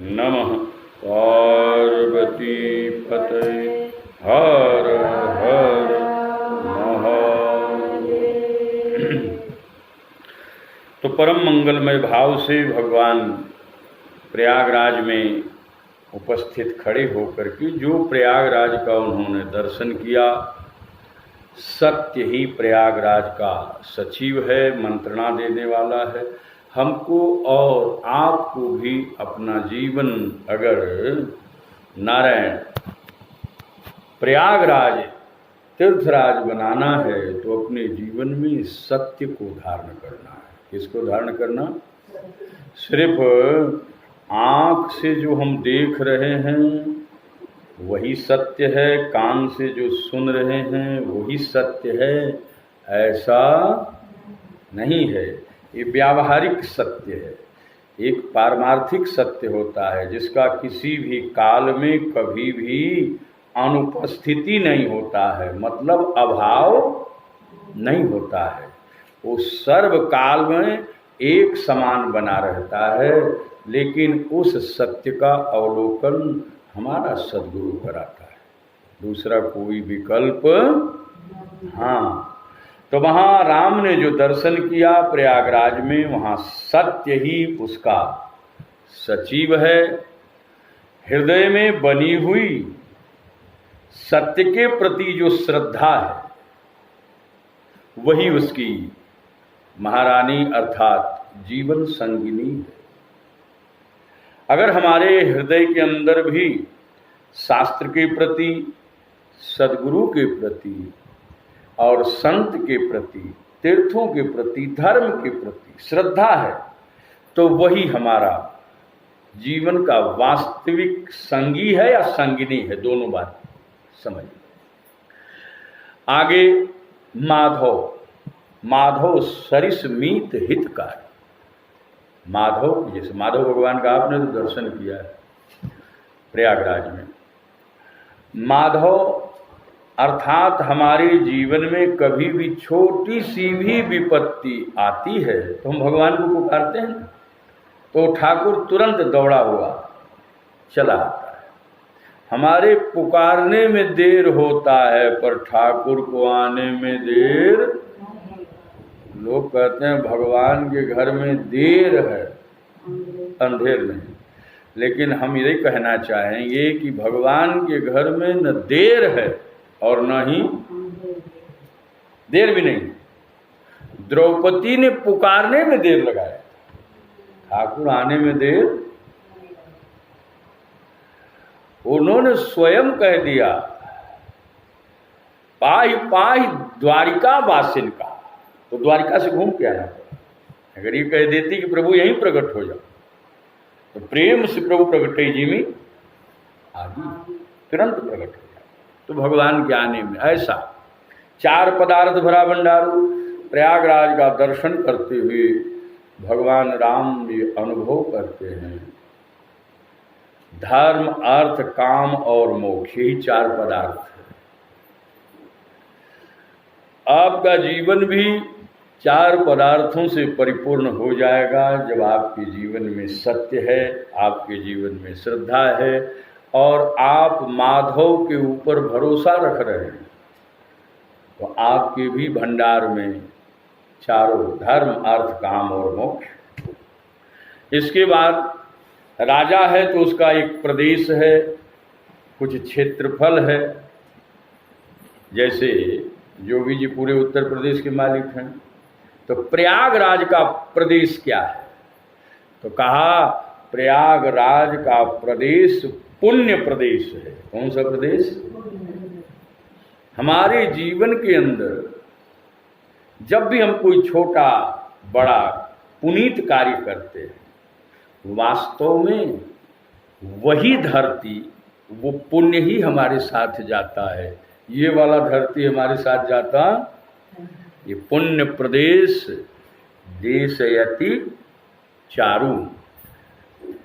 नमः पार्वती पते हर हर महादेव। तो परम मंगलमय भाव से भगवान प्रयागराज में उपस्थित खड़े होकर के जो प्रयागराज का उन्होंने दर्शन किया, सत्य ही प्रयागराज का सचिव है, मंत्रणा देने वाला है। हमको और आपको भी अपना जीवन अगर नारायण प्रयागराज तीर्थराज बनाना है तो अपने जीवन में सत्य को धारण करना है। किसको धारण करना? सिर्फ आँख से जो हम देख रहे हैं वही सत्य है, कान से जो सुन रहे हैं वही सत्य है, ऐसा नहीं है। ये व्यावहारिक सत्य है। एक पारमार्थिक सत्य होता है जिसका किसी भी काल में कभी भी अनुपस्थिति नहीं होता है, मतलब अभाव नहीं होता है। वो सर्व काल में एक समान बना रहता है, लेकिन उस सत्य का अवलोकन हमारा सद्गुरु कराता है, दूसरा कोई विकल्प। हाँ, तो वहाँ राम ने जो दर्शन किया प्रयागराज में, वहाँ सत्य ही उसका सचिव है। हृदय में बनी हुई सत्य के प्रति जो श्रद्धा है वही उसकी महारानी अर्थात जीवन संगिनी है। अगर हमारे हृदय के अंदर भी शास्त्र के प्रति, सद्गुरु के प्रति और संत के प्रति, तीर्थों के प्रति, धर्म के प्रति श्रद्धा है तो वही हमारा जीवन का वास्तविक संगी है या संगिनी है, दोनों बात समझिए। आगे माधव सरिस मीत हितकारी। माधव, जैसे माधव भगवान का आपने तो दर्शन किया है प्रयागराज में। माधव अर्थात हमारे जीवन में कभी भी छोटी सी भी विपत्ति आती है तो हम भगवान को पुकारते हैं तो ठाकुर तुरंत दौड़ा हुआ चला आता है। हमारे पुकारने में देर होता है पर ठाकुर को आने में देर। लोग कहते हैं भगवान के घर में देर है, अंधेर नहीं। लेकिन हम यही कहना चाहेंगे कि भगवान के घर में न देर है और न ही देर भी नहीं। द्रौपदी ने पुकारने में देर लगाया, ठाकुर आने में देर। उन्होंने स्वयं कह दिया पाहि पाहि द्वारिका वासिन का, तो द्वारिका से घूम के आना पड़ा। अगर ये कह देती कि प्रभु यहीं प्रकट हो जाओ तो प्रेम से प्रभु प्रकटे जी में आदि तुरंत प्रकट हो जाए। तो भगवान के आने में ऐसा 4 पदार्थ भरा भंडारू प्रयागराज का दर्शन करते हुए भगवान राम ये अनुभव करते हैं, धर्म अर्थ काम और मोक्ष, यही 4 पदार्थ है। आपका जीवन भी 4 पदार्थों से परिपूर्ण हो जाएगा जब आपके जीवन में सत्य है, आपके जीवन में श्रद्धा है और आप माधव के ऊपर भरोसा रख रहे हैं तो आपके भी भंडार में चारों धर्म अर्थ काम और मोक्ष। इसके बाद राजा है तो उसका एक प्रदेश है, कुछ क्षेत्रफल है। जैसे योगी जी पूरे उत्तर प्रदेश के मालिक हैं, तो प्रयागराज का प्रदेश क्या है? तो कहा प्रयागराज का प्रदेश पुण्य प्रदेश है। कौन सा प्रदेश? हमारे जीवन के अंदर जब भी हम कोई छोटा बड़ा पुनीत कार्य करते हैं, वास्तव में वही धरती, वो पुण्य ही हमारे साथ जाता है। ये वाला धरती हमारे साथ जाता, ये पुण्य प्रदेश देशयति चारु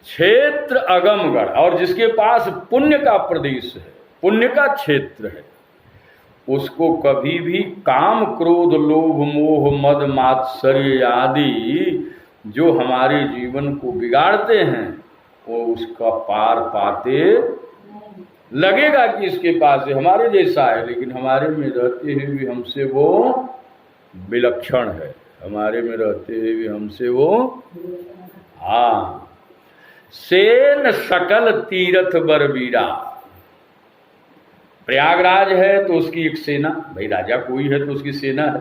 क्षेत्र अगमगढ़। और जिसके पास पुण्य का प्रदेश है, पुण्य का क्षेत्र है, उसको कभी भी काम क्रोध लोभ मोह मद मात्सर्य आदि जो हमारे जीवन को बिगाड़ते हैं वो उसका पार पाते लगेगा कि इसके पास है, हमारे जैसा है, लेकिन हमारे में रहते हुए भी हमसे वो विलक्षण है, हमारे में रहते हुए भी हमसे वो, हाँ, सेन सकल तीर्थ बरबीरा। प्रयागराज है तो उसकी एक सेना, भाई राजा कोई है तो उसकी सेना है।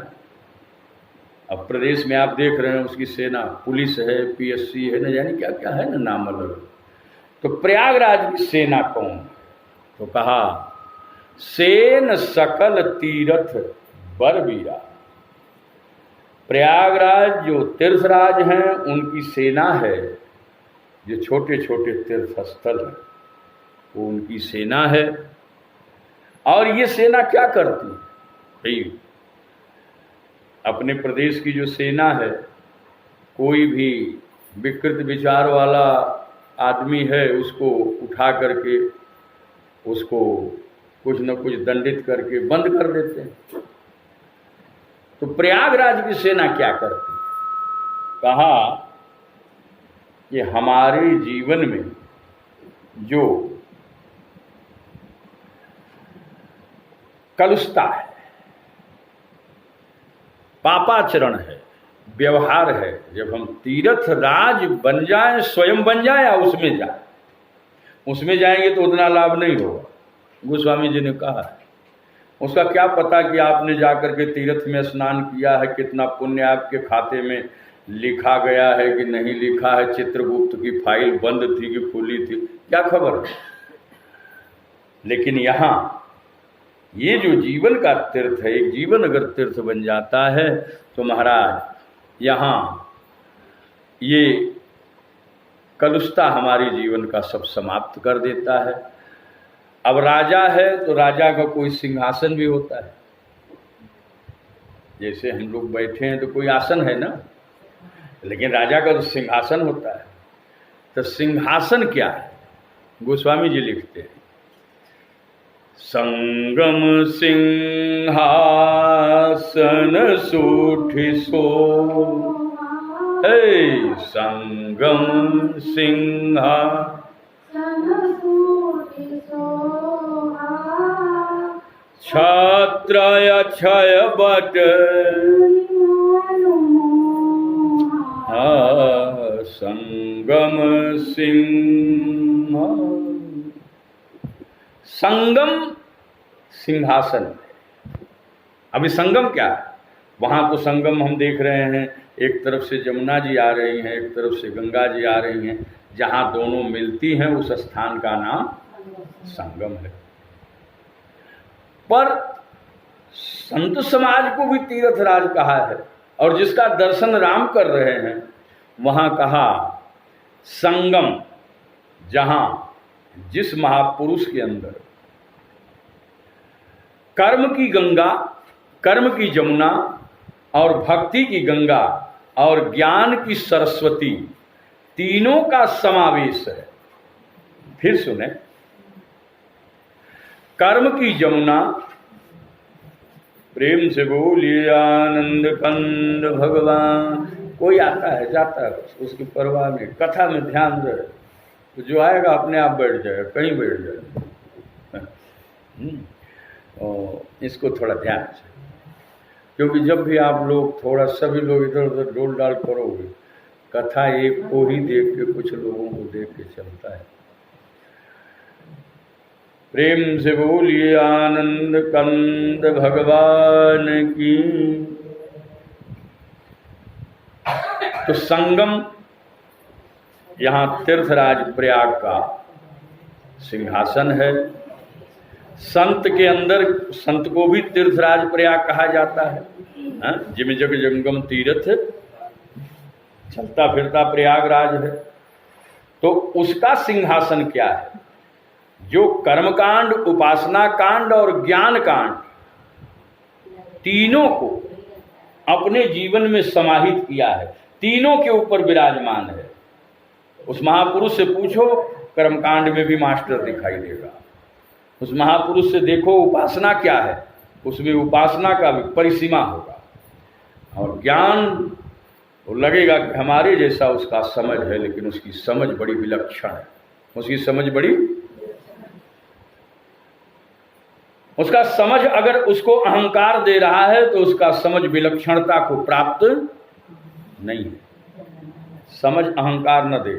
अब प्रदेश में आप देख रहे हैं उसकी सेना, पुलिस है, पीएससी है, न जाने क्या क्या है ना, नाम अलग। तो प्रयागराज की सेना कौन? तो कहा सेन सकल तीर्थ बरबीरा। प्रयागराज जो तीर्थराज हैं उनकी सेना है, जो छोटे छोटे तीर्थ स्थल हैं वो उनकी सेना है। और ये सेना क्या करती है भाई? अपने प्रदेश की जो सेना है, कोई भी विकृत विचार वाला आदमी है उसको उठा करके उसको कुछ न कुछ दंडित करके बंद कर देते हैं। तो प्रयागराज की सेना क्या करती है? कहा कि हमारे जीवन में जो कलुषता है, पापाचरण है, व्यवहार है, जब हम तीर्थ राज बन जाएं, स्वयं बन जाएं या उसमें जाएं, उसमें जाएंगे तो उतना लाभ नहीं होगा। गोस्वामी जी ने कहा उसका क्या पता कि आपने जाकर के तीर्थ में स्नान किया है, कितना पुण्य आपके खाते में लिखा गया है कि नहीं लिखा है, चित्रगुप्त की फाइल बंद थी कि खुली थी, क्या खबर है। लेकिन यहाँ ये जो जीवन का तीर्थ है, एक जीवन अगर तीर्थ बन जाता है तो महाराज यहाँ ये कलुषता हमारे जीवन का सब समाप्त कर देता है। अब राजा है तो राजा का कोई सिंहासन भी होता है, जैसे हम लोग बैठे हैं तो कोई आसन है ना, लेकिन राजा का तो सिंहासन होता है। तो सिंहासन क्या है? गोस्वामी जी लिखते हैं संगम सिंहासन सूठिसो, हे संगम सिंहासन क्षत्रय क्षय बट संगम सिंह। संगम सिंहासन। अभी संगम क्या है? वहाँ तो संगम हम देख रहे हैं, एक तरफ से जमुना जी आ रही हैं, एक तरफ से गंगा जी आ रही हैं, जहाँ दोनों मिलती हैं उस स्थान का नाम संगम है। पर संत समाज को भी तीर्थराज कहा है, और जिसका दर्शन राम कर रहे हैं वहाँ कहा संगम, जहाँ जिस महापुरुष के अंदर कर्म की गंगा, कर्म की जमुना और भक्ति की गंगा और ज्ञान की सरस्वती तीनों का समावेश है। फिर सुने, कर्म की जमुना, प्रेम से बोलिए आनंद कंद भगवान। कोई आता है जाता है उसकी परवाह नहीं, कथा में ध्यान रहे तो जो आएगा अपने आप बैठ जाएगा, कहीं बैठ जाएगा। इसको थोड़ा ध्यान से, क्योंकि जब भी आप लोग थोड़ा सभी लोग इधर उधर डोल डाल करोगे, कथा एक को ही देख के कुछ लोगों को देख के चलता है। प्रेम से बोलिए आनंद कंद भगवान की। तो संगम यहाँ तीर्थराज प्रयाग का सिंहासन है। संत के अंदर, संत को भी तीर्थराज प्रयाग कहा जाता है। जिम जग जंगम तीर्थ, चलता फिरता प्रयागराज है। तो उसका सिंहासन क्या है? जो कर्मकांड, उपासना कांड और ज्ञान कांड तीनों को अपने जीवन में समाहित किया है, तीनों के ऊपर विराजमान है। उस महापुरुष से पूछो, कर्मकांड में भी मास्टर दिखाई देगा। उस महापुरुष से देखो उपासना क्या है, उसमें उपासना का भी परिसीमा होगा। और ज्ञान वो लगेगा कि हमारे जैसा उसका समझ है, लेकिन उसकी समझ बड़ी विलक्षण है। उसकी समझ बड़ी, उसका समझ अगर उसको अहंकार दे रहा है तो उसका समझ विलक्षणता को प्राप्त नहीं है। समझ अहंकार न दे।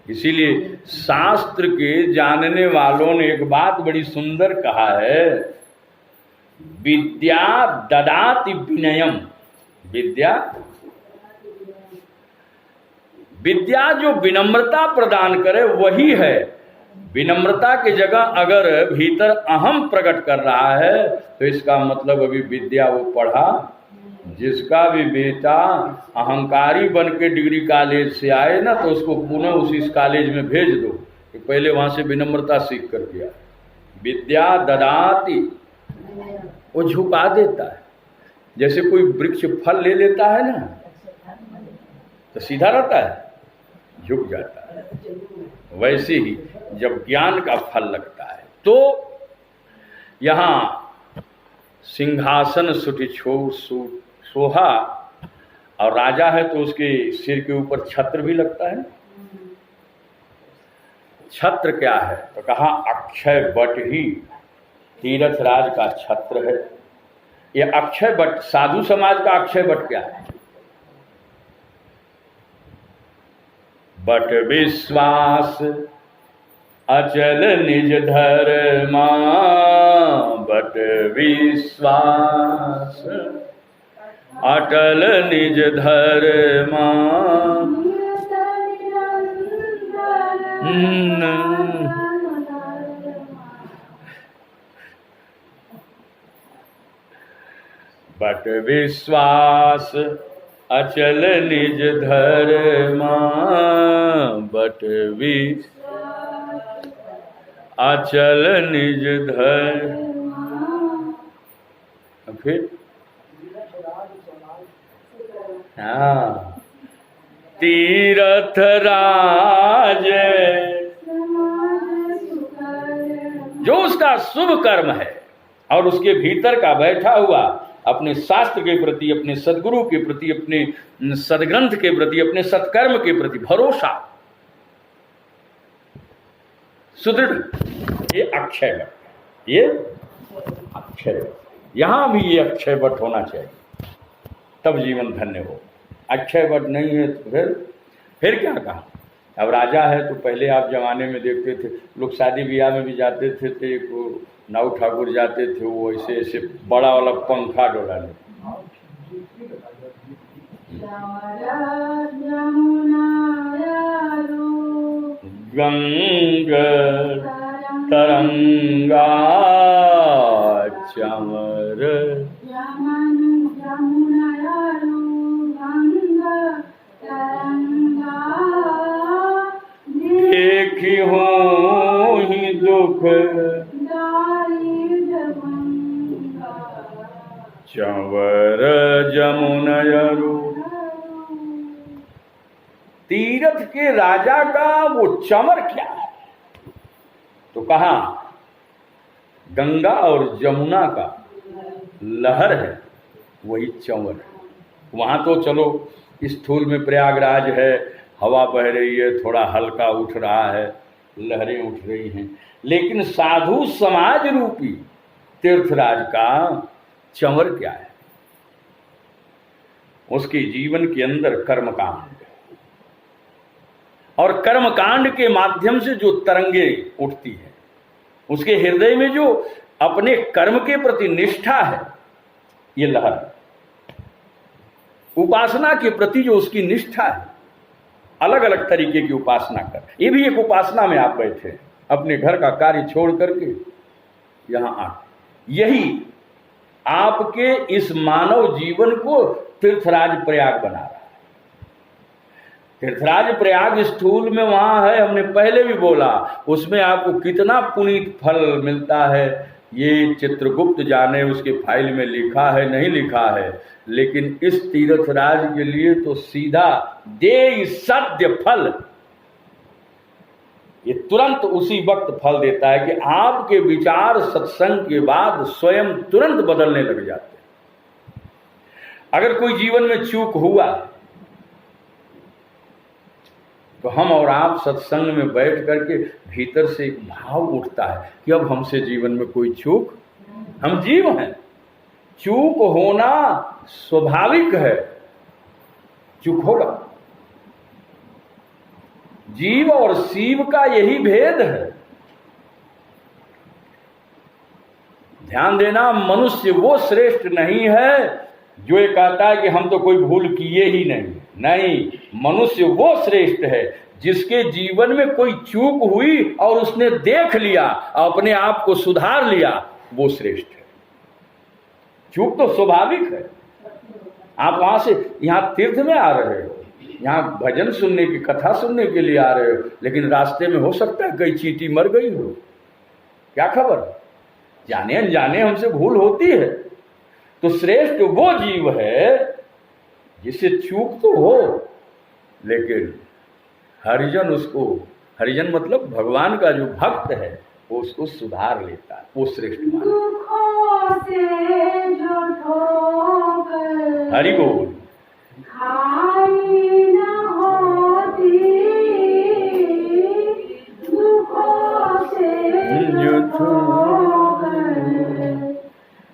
इसीलिए शास्त्र के जानने वालों ने एक बात बड़ी सुंदर कहा है, विद्या ददाति विनयम। विद्या जो विनम्रता प्रदान करे वही है। विनम्रता की जगह अगर भीतर अहम प्रकट कर रहा है तो इसका मतलब अभी विद्या वो पढ़ा। जिसका भी बेटा अहंकारी बन के डिग्री कॉलेज से आए ना, तो उसको पुनः उसी कॉलेज में भेज दो कि पहले वहां से विनम्रता सीख कर दिया। विद्या ददाति, वो झुका देता है। जैसे कोई वृक्ष फल ले लेता है ना तो सीधा रहता है, झुक जाता है। वैसे ही जब ज्ञान का फल लगता है तो यहाँ सिंहासन सोहा, और राजा है तो उसके सिर के ऊपर छत्र भी लगता है। छत्र क्या है तो कहा अक्षय वट ही तीरथ राज का छत्र है। ये अक्षय वट, साधु समाज का अक्षय वट क्या है? बट विश्वास अचल निज धर्मा, बट विश्वास अटल निज धर्मा। बट विश्वास अचल निज धर्मा, बट अचल निज धर्मा। फिर हाँ, तीरथ राज जो उसका शुभ कर्म है और उसके भीतर का बैठा हुआ अपने शास्त्र के प्रति, अपने सदगुरु के प्रति, अपने सदग्रंथ के प्रति, अपने सत्कर्म के प्रति भरोसा सुदृढ़, ये अक्षय वट, ये अक्षय वट। यहां भी ये अक्षय वट होना चाहिए, तब जीवन धन्य हो। अक्षय वट नहीं है तो फिर क्या कहा? अब राजा है तो पहले आप जमाने में देखते थे लोग शादी ब्याह में भी जाते थे तो एक नाऊ ठाकुर जाते थे, वो ऐसे ऐसे बड़ा वाला पंखा डोलाने। गंगा तरंगा चमर देखी हो ही दुख चंवर जमुनयरु। तीरथ के राजा का वो चंवर क्या है तो कहा गंगा और जमुना का लहर है, वही चंवर है। वहां तो चलो स्थूल में प्रयागराज है, हवा बह रही है, थोड़ा हल्का उठ रहा है, लहरें उठ रही हैं, लेकिन साधु समाज रूपी तीर्थराज का चंवर क्या है? उसके जीवन के अंदर कर्मकांड, और कर्मकांड के माध्यम से जो तरंगे उठती है, उसके हृदय में जो अपने कर्म के प्रति निष्ठा है, ये लहर। उपासना के प्रति जो उसकी निष्ठा है, अलग अलग तरीके की उपासना कर, ये भी एक उपासना में आप बैठे अपने घर का कार्य छोड़ करके यहां आ, यही आपके इस मानव जीवन को तीर्थराज प्रयाग बना रहा है। तीर्थराज प्रयाग स्थूल में वहां है, हमने पहले भी बोला, उसमें आपको कितना पुनीत फल मिलता है ये चित्रगुप्त जाने, उसके फाइल में लिखा है नहीं लिखा है, लेकिन इस तीर्थराज के लिए तो सीधा दे सद्य फल, ये तुरंत उसी वक्त फल देता है कि आपके विचार सत्संग के बाद स्वयं तुरंत बदलने लग जाते हैं। अगर कोई जीवन में चूक हुआ तो हम और आप सत्संग में बैठ करके भीतर से एक भाव उठता है कि अब हमसे जीवन में कोई चूक, हम जीव हैं, चूक होना स्वाभाविक है, चूक होगा। जीव और शिव का यही भेद है। ध्यान देना, मनुष्य वो श्रेष्ठ नहीं है जो ये कहता है कि हम तो कोई भूल किए ही नहीं। नहीं, मनुष्य वो श्रेष्ठ है जिसके जीवन में कोई चूक हुई और उसने देख लिया, अपने आप को सुधार लिया, वो श्रेष्ठ है। चूक तो स्वाभाविक है। आप वहां से यहाँ तीर्थ में आ रहे हो, यहाँ भजन सुनने की, कथा सुनने के लिए आ रहे हो, लेकिन रास्ते में हो सकता है कई चींटी मर गई हो, क्या खबर। जाने अनजाने हमसे भूल होती है। तो श्रेष्ठ वो जीव है जिसे चूक तो हो, लेकिन हरिजन उसको, हरिजन मतलब भगवान का जो भक्त है, वो उसको सुधार लेता है, वो श्रेष्ठ माना। हरि बोल।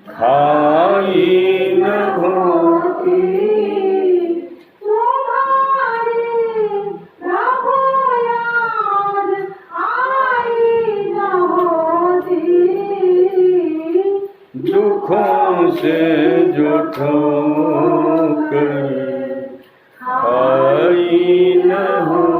खाई न होती तुम्हारी प्रभु याद आई न होती, दुखों से जो ठोकर खाई न हो